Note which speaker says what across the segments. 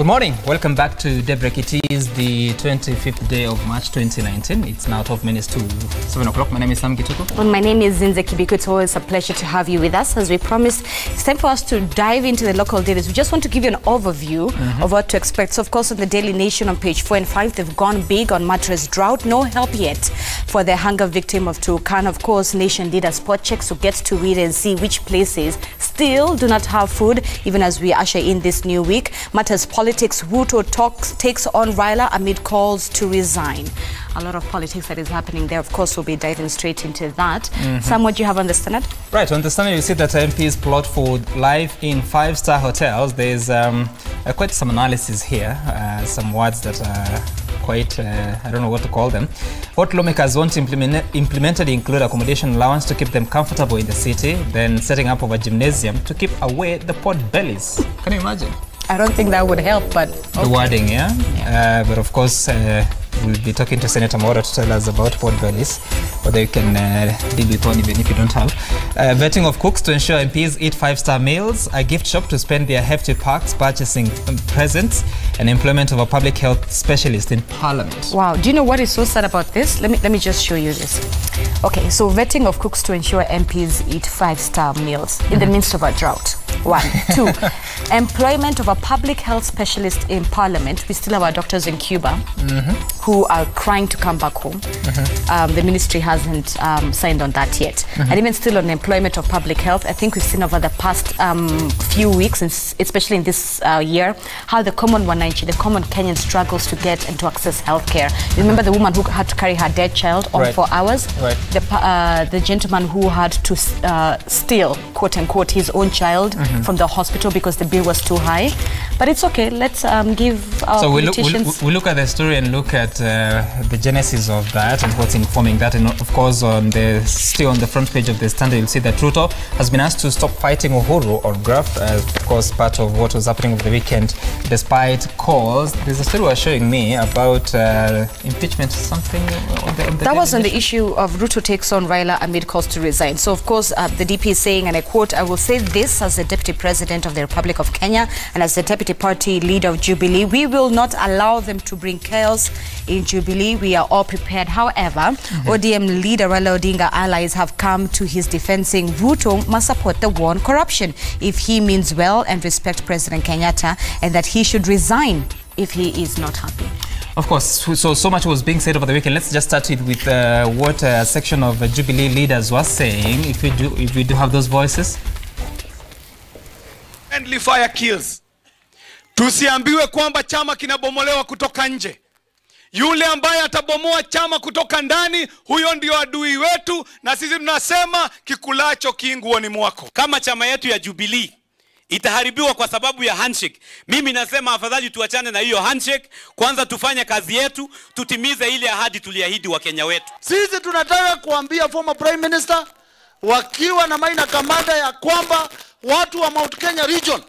Speaker 1: Good morning. Welcome back to DAYBREAK. It is the 25th day of March 2019. It's now 12 minutes to 7 o'clock. My name is Sam Gituko.
Speaker 2: Well, my name is Zinze Kibiko. It's always a pleasure to have you with us. As we promised, it's time for us to dive into the local dailies. We just want to give you an overview of what to expect. So, of course, on the Daily Nation on page 4 and 5, they've gone big on mattress drought. No help yet for the hunger victim of Turkana. Of course, Nation did a spot check, so get to read and see which places still do not have food, even as we usher in this new week. Matters politics, Ruto takes on Raila amid calls to resign. A lot of politics that is happening there. Of course, we'll be diving straight into that. Sam, what do you have on the standard?
Speaker 1: Right, on the standard you see that MPs plot for life in 5-star hotels. There's quite some analysis here, some words that are quite, I don't know what to call them. What lawmakers want implemented include accommodation allowance to keep them comfortable in the city, then setting up of a gymnasium to keep away the pot bellies. Can you imagine?
Speaker 2: I don't think that would help, but okay.
Speaker 1: The wording, yeah. But of course, we'll be talking to Senator Mwaura to tell us about pot bellies, whether you can deal with one even if you don't have. Vetting of cooks to ensure MPs eat 5-star meals, a gift shop to spend their hefty parks purchasing presents, and employment of a public health specialist in Parliament.
Speaker 2: Wow, do you know what is so sad about this? Let me just show you this. Okay, so vetting of cooks to ensure MPs eat 5-star meals in the midst of a drought. 1. 2. Employment of a public health specialist in Parliament. We still have our doctors in Cuba who are crying to come back home. The ministry hasn't signed on that yet. And even still on employment of public health, I think we've seen over the past few weeks, especially in this year, how the common Wananchi, the common Kenyan struggles to get and to access healthcare. Remember the woman who had to carry her dead child on for hours?
Speaker 1: Right.
Speaker 2: The gentleman who had to steal, quote unquote, his own child from the hospital because the bill was too high. But it's okay. Let's give our politicians...
Speaker 1: we look at the story and look at the genesis of that and what's informing that. And of course, still on the front page of the Standard, you'll see that Ruto has been asked to stop fighting Uhuru on graft, as of course part of what was happening over the weekend, despite calls. There's a story was showing me about impeachment, something on the
Speaker 2: that was on the issue of Ruto takes on Raila amid calls to resign. So of course, the DP is saying, and I quote, "I will say this as the Deputy President of the Republic of Kenya and as the Deputy Party Leader of Jubilee, we will not allow them to bring chaos in Jubilee. We are all prepared." However, ODM leader Raila Odinga allies have come to his defense, saying Ruto must support the war on corruption if he means well and respect President Kenyatta, and that he should resign if he is not happy.
Speaker 1: Of course, so much was being said over the weekend. Let's just start with what a section of Jubilee leaders was saying. If we do have those voices.
Speaker 3: Friendly fire kills. Tusiambiwe kwamba chama kinabomolewa kutoka nje. Yule ambaye atabomoa chama kutoka ndani, huyo ndio adui wetu, na sisi tunasema kikulacho kinguoni mwako.
Speaker 4: Kama chama yetu ya Jubilee itaharibiwa kwa sababu ya handshake, mimi nasema afadhali tuachane na hiyo handshake, kwanza tufanye kazi yetu, tutimize ile ahadi tuliahidi wa Kenya wetu.
Speaker 5: Sisi tunataka kuambia former Prime Minister wakiwa na maina kamanda ya kwamba watu wa Mount Kenya region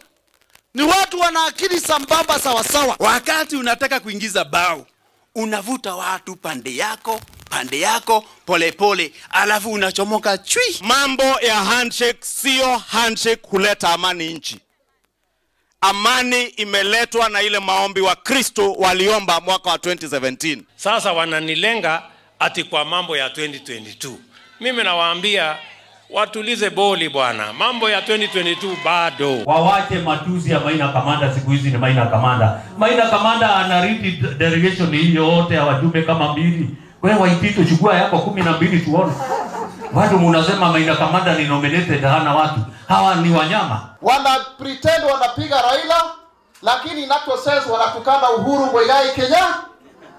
Speaker 5: ni watu wana akili sambamba sawasawa.
Speaker 4: Wakati unataka kuingiza bao, unavuta watu pande yako pole, alafu unachomoka chui.
Speaker 6: Mambo ya handshake sio handshake kuleta amani nchi. Amani imeletwa na ile maombi wa Kristo waliomba mwaka wa 2017.
Speaker 7: Sasa wananilenga ati kwa mambo ya 2022. Mimi nawaambia watulize boli bwana. Mambo ya 2022 bado.
Speaker 8: Wawache matuzi ya Maina Kamanda. Siku hizi ni Maina Kamanda. Maina Kamanda anariti delegation hii yote ya wajumbe kama mbili. Wewe Waitito chukua yako 12 tuone. Watu mnasema Maina Kamanda ni nominated, hana watu. Hawa ni wanyama.
Speaker 5: Wana pretend wanapiga Raila, lakini inato says wanatukana Uhuru Muigai Kenya.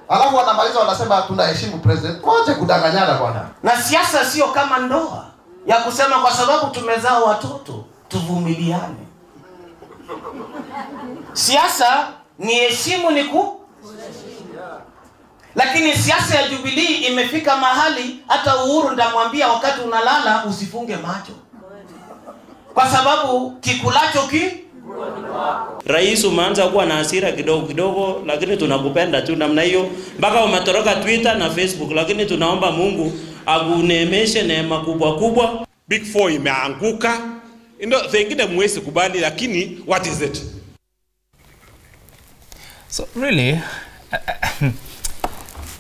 Speaker 5: Alafu wanamaliza wanasema tunaheshimu president. Wache kudanganyana bwana.
Speaker 9: Na siasa sio kama ndoa ya kusema kwa sababu tumezaa watoto tuvumiliane. Siasa ni heshimu lakini siasa ya Jubilee imefika mahali hata Uhuru ndamwambia wakati unalala usifunge macho, kwa sababu kikulacho
Speaker 10: Rais umeanza kuwa na hasira kidogo, lakini tunakupenda tu namna hiyo mpaka umetoroka Twitter na Facebook, lakini tunaomba Mungu akuneemeshe neema kubwa.
Speaker 6: Big Four imeanguka. Vingine mwezi kubali, lakini what is it?
Speaker 1: So really,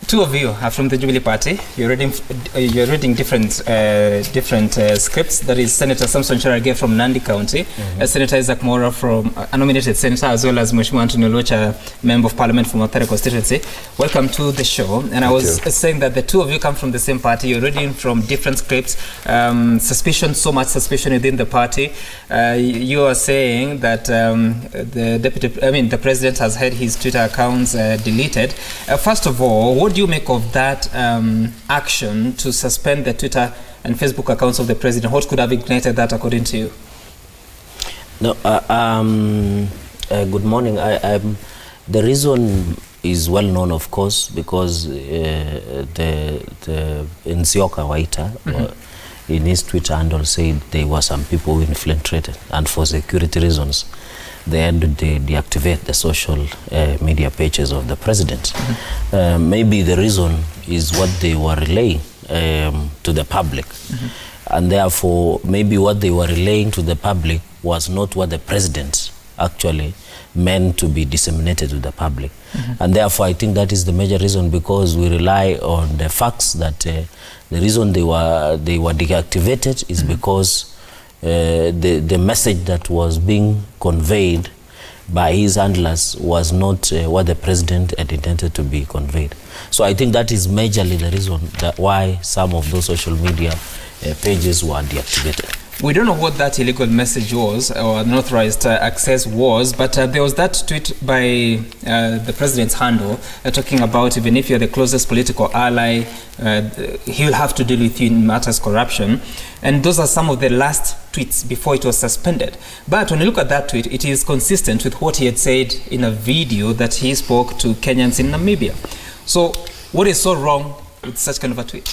Speaker 1: two of you are from the Jubilee Party. You're reading different scripts. That is Senator Samson Cherargei from Nandi County, Senator Isaac Mwaura from a nominated senator, as well as Mheshimiwa Anthony Oluocha, Member of Parliament from Mwaura constituency. Welcome to the show. And I was saying that the two of you come from the same party. You're reading from different scripts. Suspicion, so much suspicion within the party. You are saying that the president has had his Twitter accounts deleted. First of all, what do you make of that action to suspend the Twitter and Facebook accounts of the president? What could have ignited that, according to you?
Speaker 11: No, good morning. The reason is well known, of course, because the Nzioka Waita in his Twitter handle said there were some people who infiltrated, and for security reasons they had to deactivate the social media pages of the president. Maybe the reason is what they were relaying to the public. And therefore, maybe what they were relaying to the public was not what the president actually meant to be disseminated to the public. And therefore, I think that is the major reason, because we rely on the facts that the reason they were deactivated is because the message that was being conveyed by his handlers was not what the president had intended to be conveyed. So I think that is majorly the reason that why some of those social media pages were deactivated.
Speaker 1: We don't know what that illegal message was, or unauthorized access was, but there was that tweet by the president's handle talking about, even if you're the closest political ally, he will have to deal with you in matters corruption. And those are some of the last tweets before it was suspended. But when you look at that tweet, it is consistent with what he had said in a video that he spoke to Kenyans in Namibia. So what is so wrong with such kind of a tweet?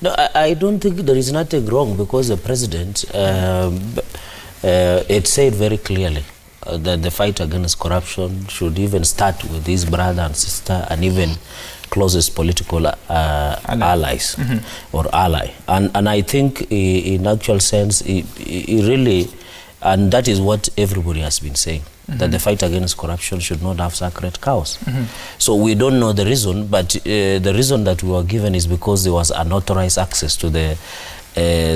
Speaker 11: No, I don't think there is nothing wrong, because the president it said very clearly that the fight against corruption should even start with his brother and sister and even closest political allies or ally. And I think in actual sense, he really, and that is what everybody has been saying, that the fight against corruption should not have sacred cows. So we don't know the reason, but the reason that we were given is because there was unauthorized access to the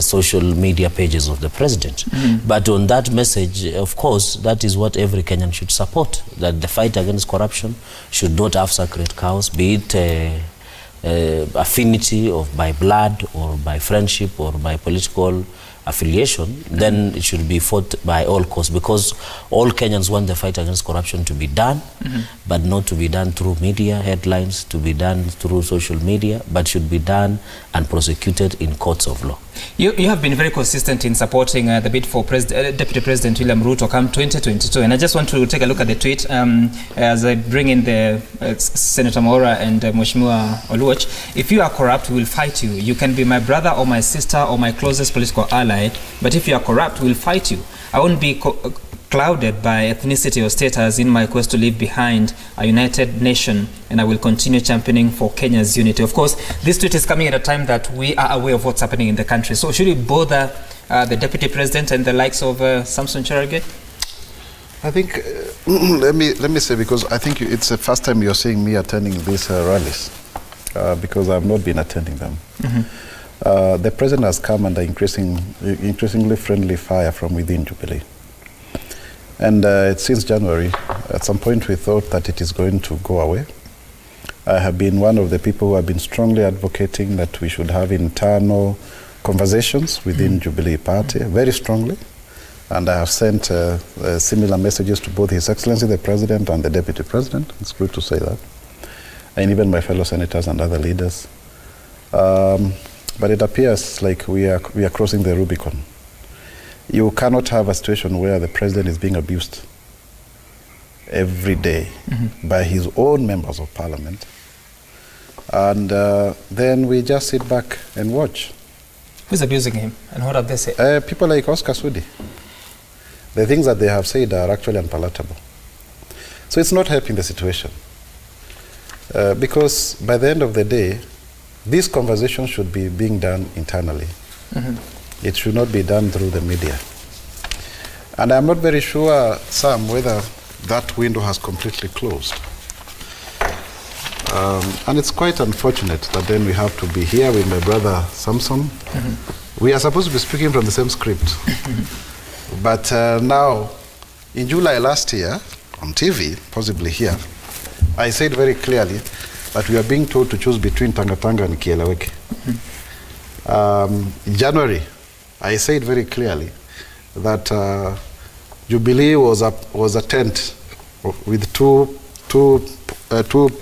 Speaker 11: social media pages of the president. But on that message, of course, that is what every Kenyan should support, that the fight against corruption should not have sacred cows, be it affinity of by blood or by friendship or by political affiliation, then it should be fought by all costs, because all Kenyans want the fight against corruption to be done, but not to be done through media headlines, to be done through social media, but should be done and prosecuted in courts of law.
Speaker 1: You have been very consistent in supporting the bid for Deputy President William Ruto come 2022, and I just want to take a look at the tweet as I bring in the Senator Mwaura and Mheshimiwa Oluoch. If you are corrupt, we will fight you. You can be my brother or my sister or my closest political ally, but if you are corrupt, we will fight you. I won't be clouded by ethnicity or status in my quest to leave behind a united nation, and I will continue championing for Kenya's unity. Of course, this tweet is coming at a time that we are aware of what's happening in the country. So should we bother the Deputy President and the likes of Samson Cherargei?
Speaker 12: I think, let me say, because I think it's the first time you're seeing me attending these rallies, because I've not been attending them. The President has come under increasingly friendly fire from within Jubilee. And since January, at some point we thought that it is going to go away. I have been one of the people who have been strongly advocating that we should have internal conversations within Jubilee Party, very strongly. And I have sent similar messages to both His Excellency the President and the Deputy President. It's good to say that. And even my fellow senators and other leaders. But it appears like we are crossing the Rubicon. You cannot have a situation where the president is being abused every day by his own members of parliament, and then we just sit back and watch.
Speaker 1: Who's abusing him, and what have they said?
Speaker 12: People like Oscar Sudi. The things that they have said are actually unpalatable. So it's not helping the situation, because by the end of the day, this conversation should be being done internally. It should not be done through the media. And I'm not very sure, Sam, whether that window has completely closed. And it's quite unfortunate that then we have to be here with my brother Samson. We are supposed to be speaking from the same script. But now, in July last year, on TV, possibly here, I said very clearly that we are being told to choose between Tangatanga and Kieleweke. In January, I said very clearly that Jubilee was a tent with two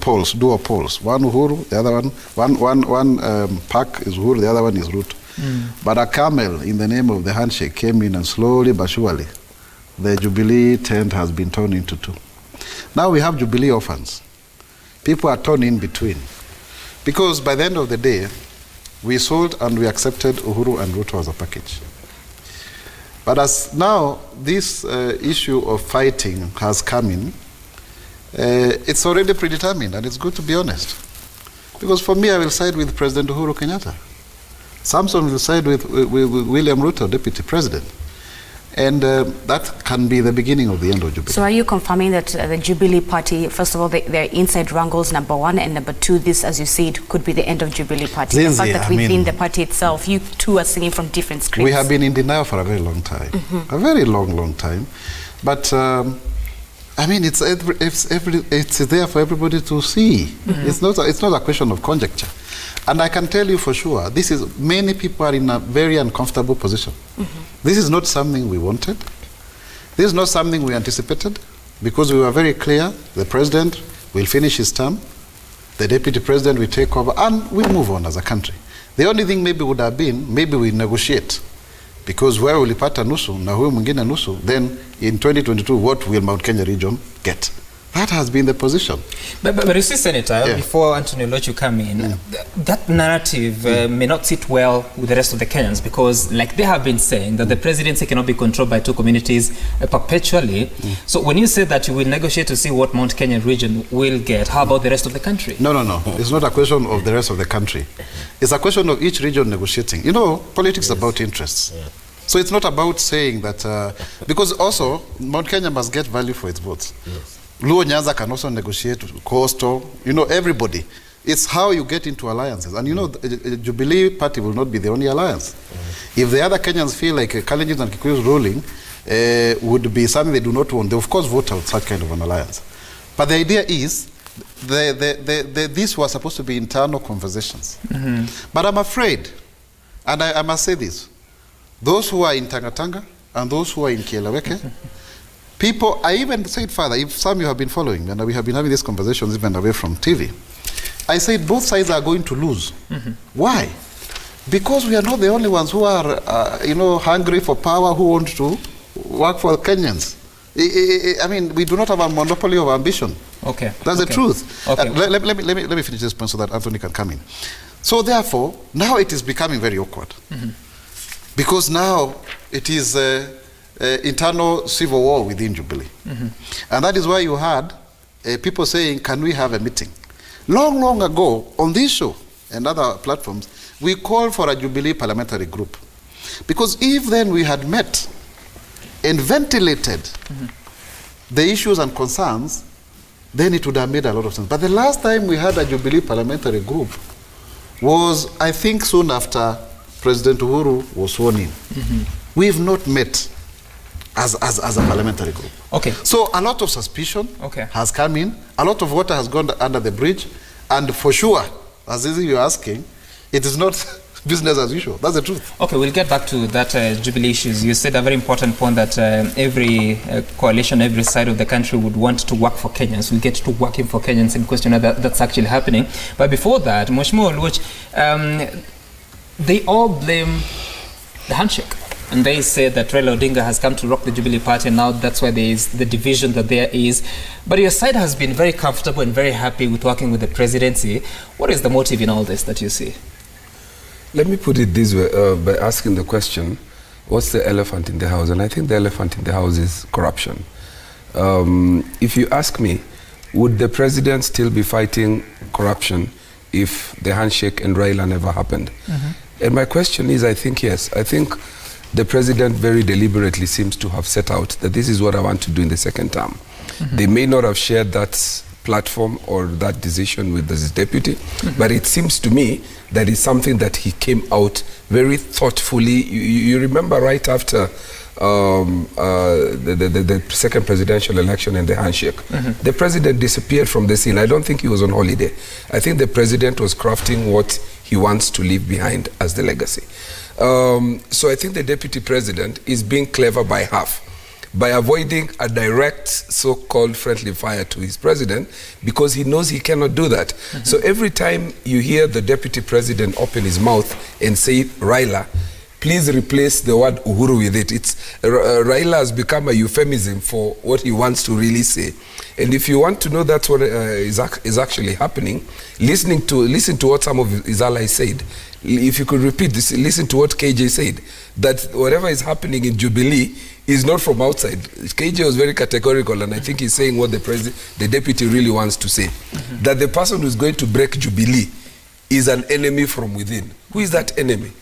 Speaker 12: poles, dual poles. One Uhuru, the other one park is Uhuru, the other one is Ruto. But a camel in the name of the handshake came in, and slowly but surely the Jubilee tent has been torn into two. Now we have Jubilee orphans. People are torn in between. Because by the end of the day, we sold and we accepted Uhuru and Ruto as a package. But as now this issue of fighting has come in, it's already predetermined, and it's good to be honest. Because for me, I will side with President Uhuru Kenyatta. Samson will side with William Ruto, Deputy President. And that can be the beginning of the end of Jubilee.
Speaker 2: So are you confirming that the Jubilee Party, first of all, their inside wrangles, number one, and number two, this, as you said, could be the end of Jubilee Party?
Speaker 12: Lindsay,
Speaker 2: the fact that within the party itself, you two are singing from different scripts.
Speaker 12: We have been in denial for a very long time. A very long time. But, I mean, it's there for everybody to see. It's not a question of conjecture. And I can tell you for sure, many people are in a very uncomfortable position. This is not something we wanted. This is not something we anticipated, because we were very clear the president will finish his term, the deputy president will take over, and we move on as a country. The only thing maybe would have been, maybe we negotiate, because where will ipata nusu na huyu mwingine nusu, then in 2022, what will Mount Kenya region get? That has been the position.
Speaker 1: But you see, Senator, before Anthony let you come in, that narrative may not sit well with the rest of the Kenyans, because like they have been saying that the presidency cannot be controlled by two communities perpetually. So when you say that you will negotiate to see what Mount Kenya region will get, how about the rest of the country?
Speaker 12: No. It's not a question of the rest of the country. It's a question of each region negotiating. You know, politics is about interests. So it's not about saying that, because also Mount Kenya must get value for its votes. Luo Nyanza can also negotiate, Coastal, you know, everybody. It's how you get into alliances. And you know, the Jubilee Party will not be the only alliance. If the other Kenyans feel like Kalenjin and Kikuyu's ruling would be something they do not want, they of course vote out such kind of an alliance. But the idea is, these were supposed to be internal conversations. But I'm afraid, and I must say this, those who are in Tangatanga and those who are in Kieleweke, people, I even said further, if some of you have been following, and we have been having these conversations even away from TV, I said both sides are going to lose. Why? Because we are not the only ones who are, you know, hungry for power, who want to work for Kenyans. I mean, we do not have a monopoly of ambition.
Speaker 1: Okay.
Speaker 12: That's the truth.
Speaker 1: Okay.
Speaker 12: Let me finish this point so that Anthony can come in. So therefore, now it is becoming very awkward. Because now it is internal civil war within Jubilee. And that is why you had people saying, can we have a meeting? Long ago, on this show and other platforms, we called for a Jubilee parliamentary group. Because if then we had met and ventilated the issues and concerns, then it would have made a lot of sense. But the last time we had a Jubilee parliamentary group was, I think, soon after President Uhuru was sworn in. We've not met as a parliamentary group.
Speaker 1: Okay.
Speaker 12: So a lot of suspicion has come in, a lot of water has gone under the bridge, and for sure, as you're asking, it is not business as usual. That's the truth. Okay,
Speaker 1: we'll get back to that Jubilee issues. You said a very important point that every coalition, every side of the country would want to work for Kenyans. We'll get to working for Kenyans in question that's actually happening. But before that, Mheshimiwa Oluoch, they all blame the handshake. And they say that Raila Odinga has come to rock the Jubilee Party, and now that's why there is the division that there is. But your side has been very comfortable and very happy with working with the presidency. What is the motive in all this that you see?
Speaker 13: Let me put it this way, by asking the question, what's the elephant in the house? And I think the elephant in the house is corruption. If you ask me, would the president still be fighting corruption if the handshake and Raila never happened? And my question is, I think yes. I think the president very deliberately seems to have set out that this is what I want to do in the second term. They may not have shared that platform or that decision with his deputy, but it seems to me that it's something that he came out very thoughtfully. You remember right after the second presidential election and the handshake, the president disappeared from the scene. I don't think he was on holiday. I think the president was crafting what he wants to leave behind as the legacy. So I think the deputy president is being clever by half, by avoiding a direct so-called friendly fire to his president, because he knows he cannot do that. So every time you hear the deputy president open his mouth and say Raila, please replace the word Uhuru with it. Raila has become a euphemism for what he wants to really say. And if you want to know that's what is actually happening, listen to what some of his allies said. If you could repeat this, listen to what KJ said, that whatever is happening in Jubilee is not from outside. KJ was very categorical, and I think he's saying what the deputy really wants to say. That the person who's going to break Jubilee is an enemy from within. Who is that enemy?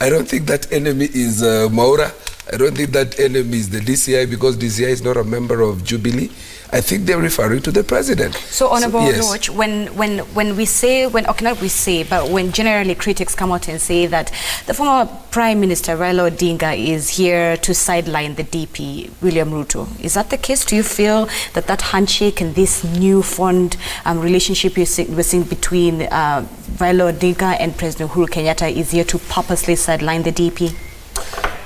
Speaker 13: I don't think that enemy is Mwaura. I don't think that enemy is the DCI, because DCI is not a member of Jubilee. I think they're referring to the president.
Speaker 2: So, Honorable Lodge, when we say, okay, not we say, but when generally critics come out and say that the former Prime Minister Raila Odinga is here to sideline the DP, William Ruto, is that the case? Do you feel that that handshake and this newfound relationship we're seeing between Raila Odinga and President Uhuru Kenyatta is here to purposely sideline the DP?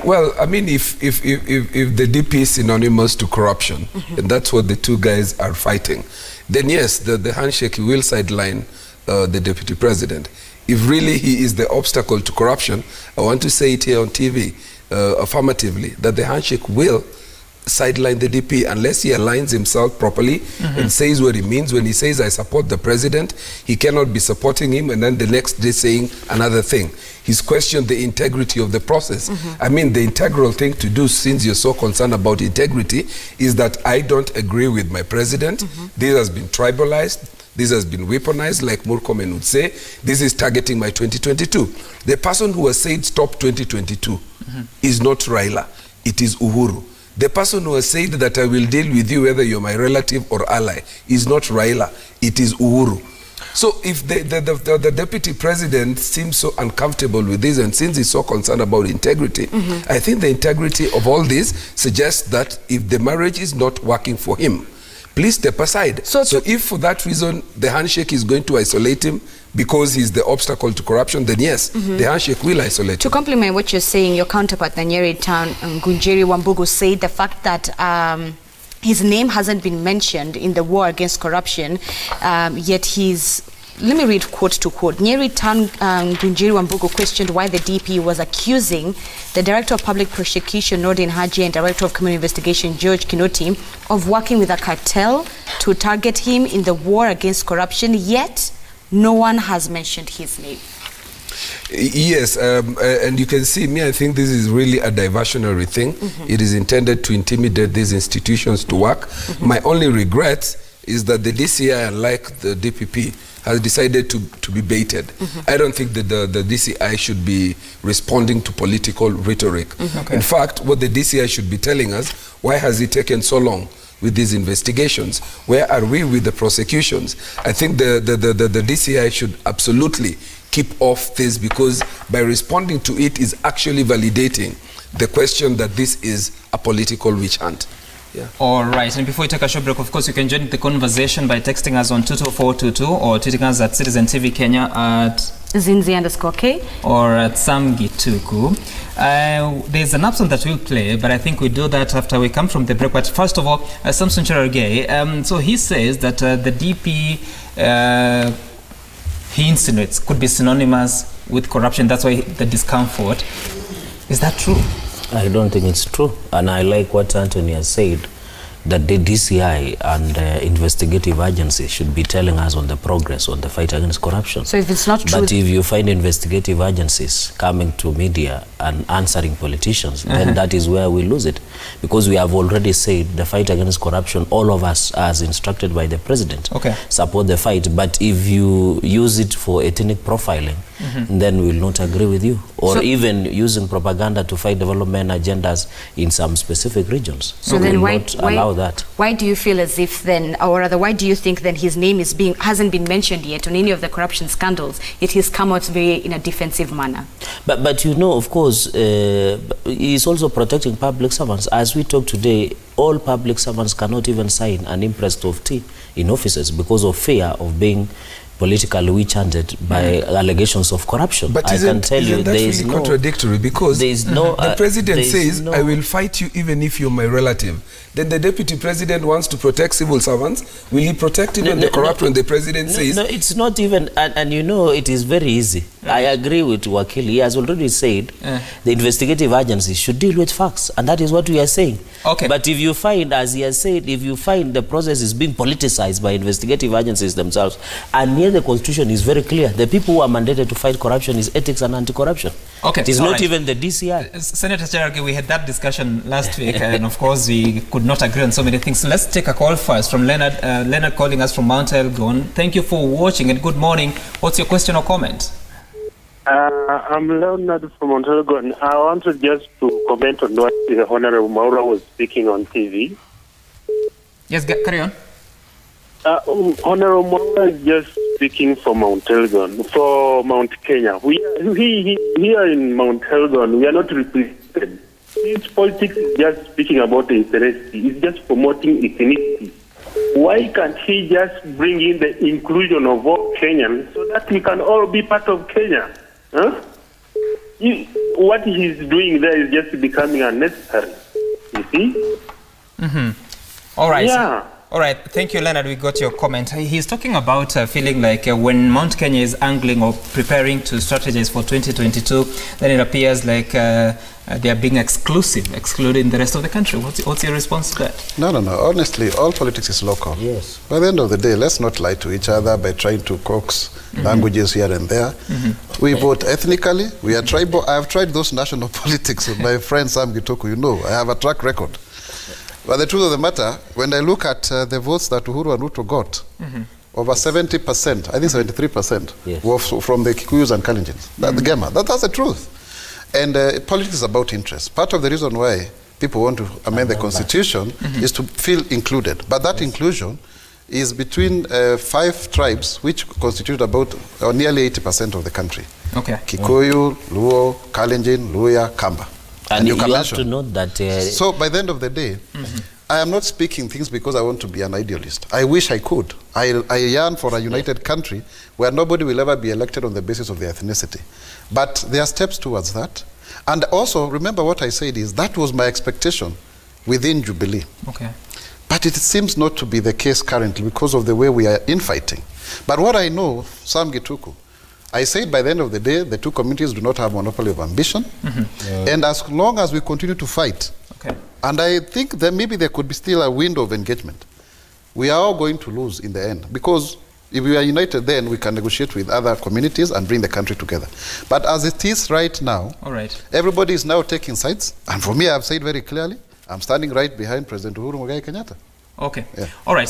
Speaker 13: Well, I mean, if the DP is synonymous to corruption, and that's what the two guys are fighting, then yes, the handshake will sideline the deputy president. If really he is the obstacle to corruption, I want to say it here on TV affirmatively, that the handshake will sideline the DP unless he aligns himself properly and says what he means. When he says, I support the president, he cannot be supporting him and then the next day saying another thing. He's questioned the integrity of the process. I mean, the integral thing to do, since you're so concerned about integrity, is that I don't agree with my president. This has been tribalized. This has been weaponized, like Murkomen would say. This is targeting my 2022. The person who has said stop 2022 is not Raila. It is Uhuru. The person who has said that I will deal with you whether you're my relative or ally is not Raila, it is Uhuru. So if the deputy president seems so uncomfortable with this, and since he's so concerned about integrity, I think the integrity of all this suggests that if the marriage is not working for him, please step aside. So if for that reason the handshake is going to isolate him because he's the obstacle to corruption, then yes, the handshake will isolate him.
Speaker 2: To complement what you're saying, your counterpart, the Nyeri Town, Ngunjiri Wambugu, said the fact that his name hasn't been mentioned in the war against corruption, yet he's... Let me read quote to quote. Nyeri Town Ngunjiri Wambugu questioned why the DP was accusing the Director of Public Prosecution, Nordin Haji, and Director of Criminal Investigation, George Kinoti, of working with a cartel to target him in the war against corruption, yet no one has mentioned his name.
Speaker 13: Yes, and you can see, I think this is really a diversionary thing. It is intended to intimidate these institutions to work. My only regret is that the DCI, unlike the DPP, has decided to be baited. I don't think that the DCI should be responding to political rhetoric. In fact, what the DCI should be telling us, why has it taken so long with these investigations? Where are we with the prosecutions? I think the DCI should absolutely keep off this, because by responding to it is actually validating the question that this is a political witch hunt. Yeah. All right, and before we take a short break, of course, you can join the conversation by texting us on 22422 or tweeting us at Citizen TV Kenya at
Speaker 2: Zinzi_K
Speaker 1: or at Samgituku. There's an option that we'll play, but I think we do that after we come from the break. But first of all, Samson Cherargei, so he says that the DP, he insinuates, could be synonymous with corruption. That's why the discomfort. Is that true?
Speaker 11: I don't think it's true. And I like what Anthony has said, that the DCI and investigative agencies should be telling us on the progress on the fight against corruption.
Speaker 2: So if it's not true...
Speaker 11: But if you find investigative agencies coming to media and answering politicians, then that is where we lose it. Because we have already said the fight against corruption, all of us, as instructed by the president, support the fight. But if you use it for ethnic profiling, then we will not agree with you. Or even using propaganda to fight development agendas in some specific regions.
Speaker 2: So
Speaker 11: we
Speaker 2: then
Speaker 11: will not allow that.
Speaker 2: Why do you feel as if then, or rather, why do you think then his name hasn't been mentioned yet on any of the corruption scandals, yet he's come out very in a defensive manner?
Speaker 11: But you know, of course, he's also protecting public servants. As we talk today, all public servants cannot even sign an imprest of tea in offices because of fear of being politically witch-hunted by allegations of corruption.
Speaker 13: But
Speaker 11: I can tell you there is
Speaker 13: really contradictory, because the president says, I will fight you even if you're my relative. Then the deputy president wants to protect civil servants. Will he protect even the corrupt when the president says?
Speaker 11: No, it's not even, and you know, it is very easy. I agree with Wakili. He has already said the investigative agencies should deal with facts, and that is what we are saying.
Speaker 1: Okay.
Speaker 11: But if you find, as he has said, if you find the process is being politicized by investigative agencies themselves, and here the constitution is very clear, the people who are mandated to fight corruption is ethics and anti-corruption.
Speaker 1: Okay.
Speaker 11: It is not even the DCI.
Speaker 1: Senator Cherargei, we had that discussion last week, and of course we could not agree on so many things. So let's take a call first from Leonard. Leonard calling us from Mount Elgon. Thank you for watching and good morning. What's your question or comment?
Speaker 14: I'm Leonard from Mount Elgon. I wanted just to comment on what the Honorable Mwaura was speaking on TV.
Speaker 1: Yes, carry on.
Speaker 14: Honorable Mwaura is just speaking for Mount Elgon, for Mount Kenya. Here in Mount Elgon, we are not represented. His politics is just speaking about the ethnicity. He's just promoting ethnicity. Why can't he just bring in the inclusion of all Kenyans so that we can all be part of Kenya? Huh? What he's doing there is just becoming unnecessary. You see?
Speaker 1: All right.
Speaker 14: Yeah.
Speaker 1: All right. Thank you, Leonard. We got your comment. He's talking about feeling like when Mount Kenya is angling or preparing to strategize for 2022, then it appears like they are being excluding the rest of the country. What's your response to that?
Speaker 12: No. Honestly, all politics is local.
Speaker 11: Yes.
Speaker 12: By the end of the day, let's not lie to each other by trying to coax languages here and there. We vote ethnically. We are tribal. I have tried those national politics with my friend Sam Gitoku. You know, I have a track record. But the truth of the matter, when I look at the votes that Uhuru and Ruto got, over 70%, I think 73%, were from the Kikuyus and Kalenjins. That's the Gema. That's the truth. And politics is about interest. Part of the reason why people want to amend the constitution is to feel included. But that inclusion is between 5 tribes, which constitute about nearly 80% of the country.
Speaker 1: Okay.
Speaker 12: Kikuyu, Luo, Kalenjin, Luya, Kamba.
Speaker 11: And you have to note that...
Speaker 12: so by the end of the day, I am not speaking things because I want to be an idealist. I wish I could. I yearn for a united country where nobody will ever be elected on the basis of their ethnicity. But there are steps towards that. And also, remember what I said is, that was my expectation within Jubilee.
Speaker 1: Okay.
Speaker 12: But it seems not to be the case currently because of the way we are infighting. But what I know, Sam Gituku, I said by the end of the day, the two communities do not have monopoly of ambition. And as long as we continue to fight, and I think that maybe there could be still a window of engagement, we are all going to lose in the end. Because if we are united, then we can negotiate with other communities and bring the country together. But as it is right now, everybody is now taking sides. And for me, I've said very clearly, I'm standing right behind President Uhuru Muigai Kenyatta.
Speaker 1: Okay. All right.